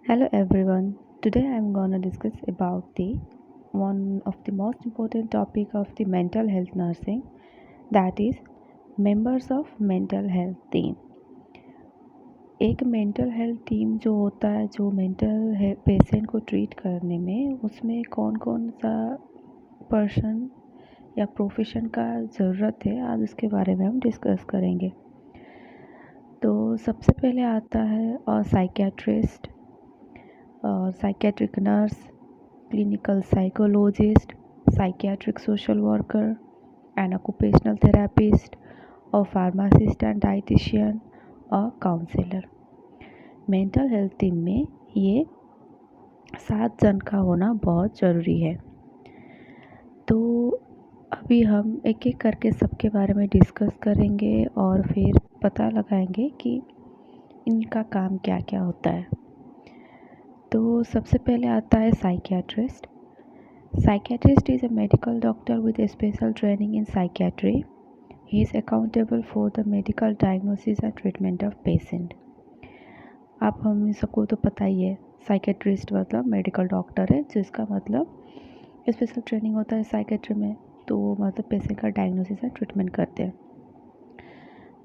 Hello everyone. Today I'm gonna discuss about the one of the most important topic of the mental health nursing, that is members of mental health team. एक mental health team जो होता है, जो mental patient को treat करने में, उसमें कौन कौन सा पर्सन या प्रोफेशन का ज़रूरत है, आज उसके बारे में हम डिस्कस करेंगे। तो सबसे पहले आता है साइकियाट्रिस्ट और psychiatric nurse, clinical psychologist, psychiatric social worker, an occupational therapist, or pharmacist and dietitian और काउंसलर। मेंटल हेल्थ टीम में ये 7 जन का होना बहुत ज़रूरी है। तो अभी हम एक एक करके सबके बारे में डिस्कस करेंगे और फिर पता लगाएंगे कि इनका काम क्या क्या होता है। तो सबसे पहले आता है psychiatrist. Psychiatrist is a medical doctor with a special training in psychiatry. He is accountable for the medical diagnosis and treatment of patient. आप हम सबको तो पता ही है, साइकेट्रिस्ट मतलब मेडिकल डॉक्टर है, जिसका मतलब स्पेशल ट्रेनिंग होता है साइकेट्री में, तो वो मतलब पेशेंट का डायग्नोसिस एंड ट्रीटमेंट करते हैं।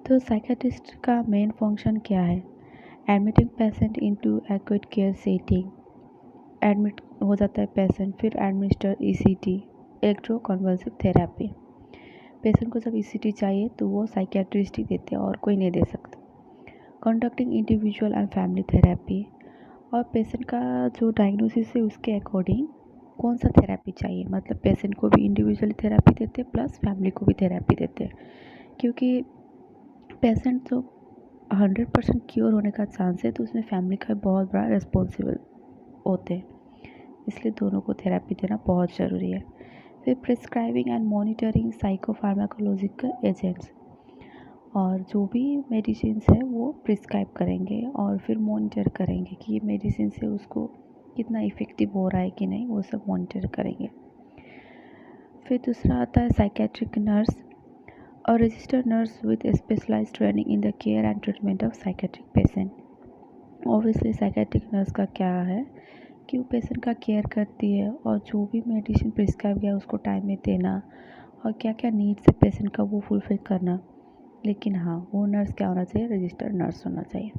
तो साइकेट्रिस्ट का मेन फंक्शन क्या है? Admitting patient into acute care setting, admit हो जाता है पेशेंट, फिर administer ECT, electroconvulsive therapy. Patient को जब ईसीटी चाहिए तो वो साइकियाट्रिस्ट ही देते हैं और कोई नहीं दे सकता। Conducting individual and family therapy, और पेशेंट का जो डायग्नोसिस है उसके अकॉर्डिंग कौन सा थेरेपी चाहिए, मतलब पेशेंट को भी इंडिविजुअली थेरेपी देते हैं प्लस फैमिली को भी थेरेपी देते हैं, क्योंकि पेशेंट तो 100% क्योर होने का चांस है, तो उसमें फैमिली का बहुत बड़ा रिस्पॉन्सिबल होते हैं, इसलिए दोनों को थेरेपी देना बहुत ज़रूरी है। फिर prescribing and monitoring psychopharmacological agents, और जो भी मेडिसिन है वो प्रिस्क्राइब करेंगे और फिर मॉनिटर करेंगे कि ये मेडिसिन से उसको कितना इफ़ेक्टिव हो रहा है कि नहीं, वो सब मॉनिटर करेंगे। फिर दूसरा आता है साइकेट्रिक नर्स और registered nurse with specialised training in the care and treatment of psychiatric patient. Obviously psychiatric nurse का क्या है कि वो पेशेंट का केयर करती है और जो भी मेडिसिन प्रिस्क्राइब किया उसको टाइम में देना और क्या क्या नीड्स है पेशेंट का वो फुलफिल करना। लेकिन हाँ, वो नर्स क्या होना चाहिए? रजिस्टर्ड नर्स होना चाहिए।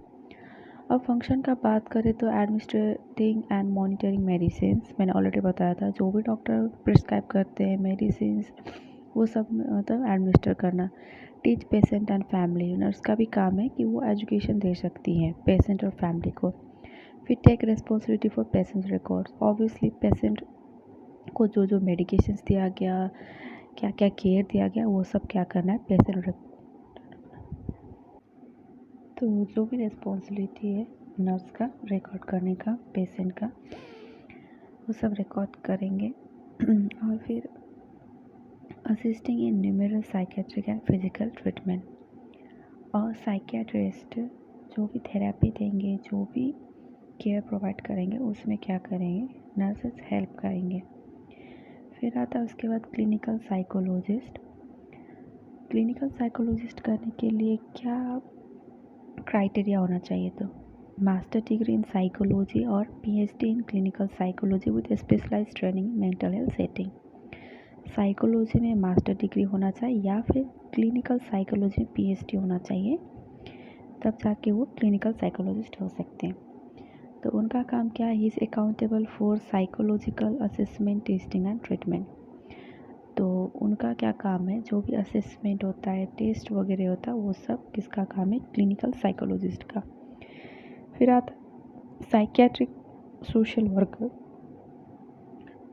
अब फंक्शन का बात करें तो एडमिनिस्ट्रेटिंग एंड मॉनिटरिंग मेडिसिन्स, मैंने ऑलरेडी बताया था, जो भी डॉक्टर प्रिस्क्राइब करते हैं मेडिसिन्स वो सब मतलब एडमिनिस्टर करना। Teach patient and family, nurse का भी काम है कि वो एजुकेशन दे सकती हैं पेशेंट और फैमिली को। फिर take responsibility for patient records, obviously patient को जो जो मेडिकेशंस दिया गया, क्या क्या केयर दिया गया, वो सब क्या करना है, पेशेंट। तो जो भी रिस्पॉन्सिबिलिटी है नर्स का रिकॉर्ड करने का पेशेंट का, वो सब रिकॉर्ड करेंगे। और फिर assisting in numeral psychiatric and physical treatment, और साइकियाट्रिस्ट जो भी थेरेपी देंगे, जो भी केयर प्रोवाइड करेंगे, उसमें क्या करेंगे? नर्सेस हेल्प करेंगे। फिर आता है उसके बाद क्लिनिकल साइकोलॉजिस्ट। क्लिनिकल साइकोलॉजिस्ट करने के लिए क्या क्राइटेरिया होना चाहिए? तो मास्टर डिग्री इन साइकोलॉजी और PhD in clinical psychology with specialised training in mental health setting. Psychology में मास्टर डिग्री होना चाहिए या फिर क्लिनिकल साइकोलॉजी में पीएचडी होना चाहिए, तब जाके वो क्लिनिकल साइकोलॉजिस्ट हो सकते हैं। तो उनका काम क्या है? He is accountable for psychological assessment, testing and treatment. तो उनका क्या काम है? जो भी असेसमेंट होता है, टेस्ट वगैरह होता है, वो सब किसका काम है? क्लिनिकल साइकोलॉजिस्ट का। फिर आता साइकियाट्रिक सोशल वर्कर,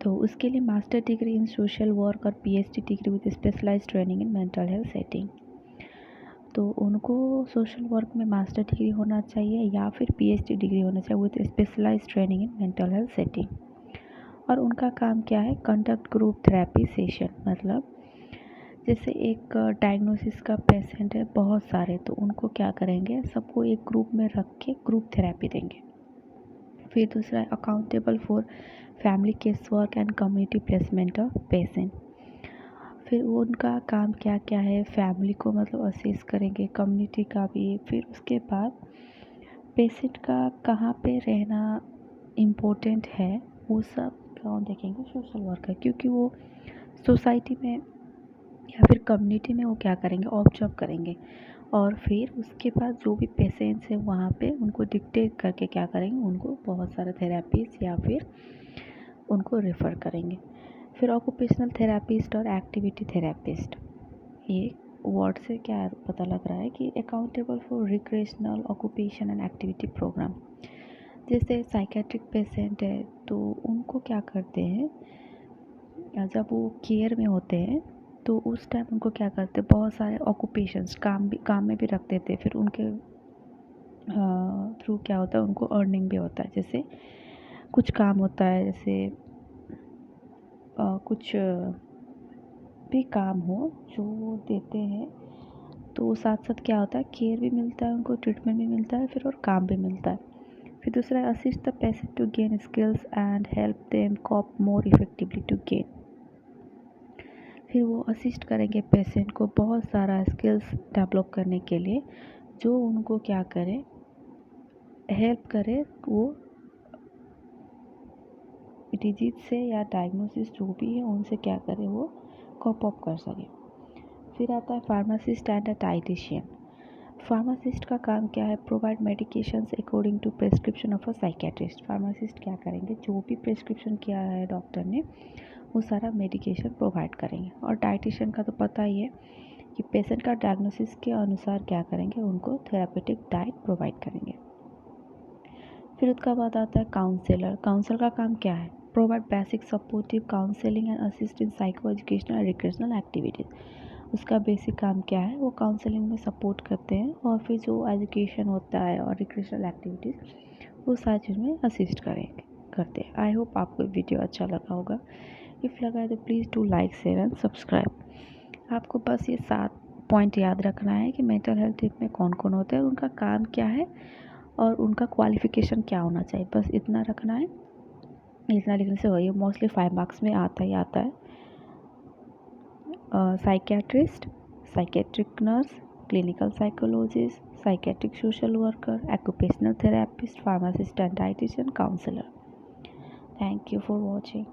तो उसके लिए मास्टर डिग्री इन सोशल वर्क और PhD degree with specialised training in mental health setting. तो उनको सोशल वर्क में मास्टर डिग्री होना चाहिए या फिर पीएचडी डिग्री होना चाहिए with specialised training in mental health setting. और उनका काम क्या है? कंडक्ट ग्रुप थेरेपी सेशन, मतलब जैसे एक डायग्नोसिस का पेशेंट है बहुत सारे, तो उनको क्या करेंगे? सबको एक ग्रुप में रख के ग्रुप थेरेपी देंगे। फिर दूसरा है accountable for family case work and community placement of patient. फिर वो उनका काम क्या क्या है? फैमिली को मतलब असेस करेंगे, कम्युनिटी का भी। फिर उसके बाद पेशेंट का कहाँ पे रहना इम्पोर्टेंट है वो सब कौन देखेंगे? सोशल वर्कर, क्योंकि वो सोसाइटी में या फिर कम्युनिटी में वो क्या करेंगे? ऑब्जर्व करेंगे और फिर उसके बाद जो भी पेशेंट्स हैं वहाँ पे उनको डिक्टेट करके क्या करेंगे? उनको बहुत सारे थेरेपीज या फिर उनको रेफ़र करेंगे। फिर ऑक्यूपेशनल थेरेपिस्ट और एक्टिविटी थेरेपिस्ट, ये वर्ड से क्या पता लग रहा है कि accountable for recreational occupation and activity programme. जैसे साइकेट्रिक पेशेंट है तो उनको क्या करते हैं, जब वो केयर में होते हैं तो उस टाइम उनको क्या करते हैं? बहुत सारे ऑक्यूपेशंस काम में भी रख देते हैं। फिर उनके थ्रू क्या होता है? उनको अर्निंग भी होता है। जैसे कुछ काम होता है, जैसे कुछ भी काम हो जो वो देते हैं तो साथ साथ क्या होता है? केयर भी मिलता है उनको, ट्रीटमेंट भी मिलता है, फिर और काम भी मिलता है। फिर दूसरा है assist the patient to gain skills and help them cope more effectively to gain. फिर वो असिस्ट करेंगे पेशेंट को बहुत सारा स्किल्स डेवलप करने के लिए, जो उनको क्या करे? हेल्प करे वो डिजीज से या डायग्नोसिस जो भी है उनसे क्या करे? वो कॉप अप कर सके। फिर आता है pharmacist and a dietitian. Pharmacist का काम क्या है? Provide medications according to prescription of a psychiatrist. Pharmacist क्या करेंगे? जो भी प्रेस्क्रिप्शन किया है डॉक्टर ने वो सारा मेडिकेशन प्रोवाइड करेंगे। और डाइटिशियन का तो पता ही है कि पेशेंट का डायग्नोसिस के अनुसार क्या करेंगे? उनको थेरापेटिक डाइट प्रोवाइड करेंगे। फिर उसका बाद आता है काउंसलर। काउंसलर का काम क्या है? Provide basic supportive counselling and assist in psycho educational recreational activities. उसका बेसिक काम क्या है? वो काउंसलिंग में सपोर्ट करते हैं और फिर जो एजुकेशन होता है और रिक्रिएशनल एक्टिविटीज़ वो सारी चीज़ में असिस्ट करते हैं। आई होप आपको वीडियो अच्छा लगा होगा। इफ़ लगा है तो please do like share and subscribe. आपको बस ये 7 पॉइंट याद रखना है कि मेंटल हेल्थ टीम में कौन कौन होता है, उनका काम क्या है और उनका क्वालिफ़िकेशन क्या होना चाहिए, बस इतना रखना है। इतना लिखने से वही मोस्टली 5 मार्क्स में आता ही आता है। Psychiatrist, psychiatric nurse, clinical psychologist, psychiatric social worker, occupational therapist, pharmacist and dietitian, counselor. Thank you for watching.